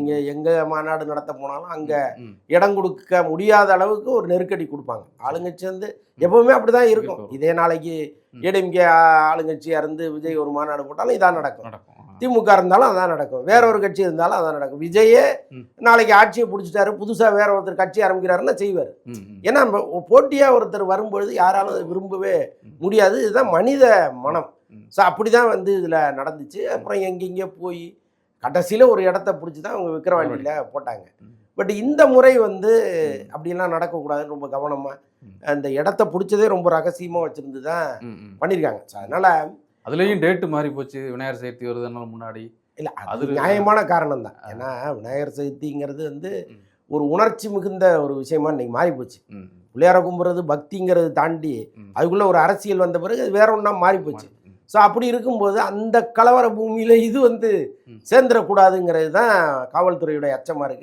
நீங்கள் எங்கே மாநாடு நடத்த போனாலும் அங்கே இடம் கொடுக்க முடியாத அளவுக்கு ஒரு நெருக்கடி கொடுப்பாங்க. ஆளுங்கட்சி வந்து எப்பவுமே அப்படி தான் இருக்கும். இதே நாளைக்கு ஏடிஎம்கே ஆளுங்கட்சியாக இருந்து விஜய் ஒரு மாநாடு போட்டாலும் இதான் நடக்கும். திமுக இருந்தாலும் அதான் நடக்கும். வேற ஒரு கட்சி இருந்தாலும் அதான் நடக்கும். விஜயே நாளைக்கு ஆட்சியை பிடிச்சிட்டாரு, புதுசாக வேற ஒருத்தர் கட்சி ஆரம்பிக்கிறாருன்னா செய்வார். ஏன்னா போட்டியாக ஒருத்தர் வரும்பொழுது யாராலும் அதை விரும்பவே முடியாது. இதுதான் மனித மனம். ஸோ அப்படி தான் வந்து இதில் நடந்துச்சு. அப்புறம் எங்கெங்கே போய் கடைசியில் ஒரு இடத்த பிடிச்சி தான் அவங்க விக்கிரவாண்டியில் போட்டாங்க. பட் இந்த முறை வந்து அப்படிலாம் நடக்கக்கூடாதுன்னு ரொம்ப கவனமாக அந்த இடத்த பிடிச்சதே ரொம்ப ரகசியமாக வச்சுருந்து தான் பண்ணியிருக்காங்க. ஸோ அதனால் அதுலேயும் டேட்டு மாறி போச்சு. விநாயகர் சதுர்த்தி வருதுனால முன்னாடி இல்லை, அது நியாயமான காரணம் தான். ஏன்னா விநாயகர் சதுர்த்திங்கிறது வந்து ஒரு உணர்ச்சி மிகுந்த ஒரு விஷயமா இன்னைக்கு மாறி போச்சு. பிள்ளையார கும்புறது பக்திங்கிறது தாண்டி அதுக்குள்ளே ஒரு அரசியல் வந்த பிறகு அது வேற ஒன்றா மாறி போச்சு. ஸோ அப்படி இருக்கும்போது அந்த கலவர பூமியில் இது வந்து சேர்ந்துடக்கூடாதுங்கிறது தான் காவல்துறையுடைய அச்சமாக இருக்குது.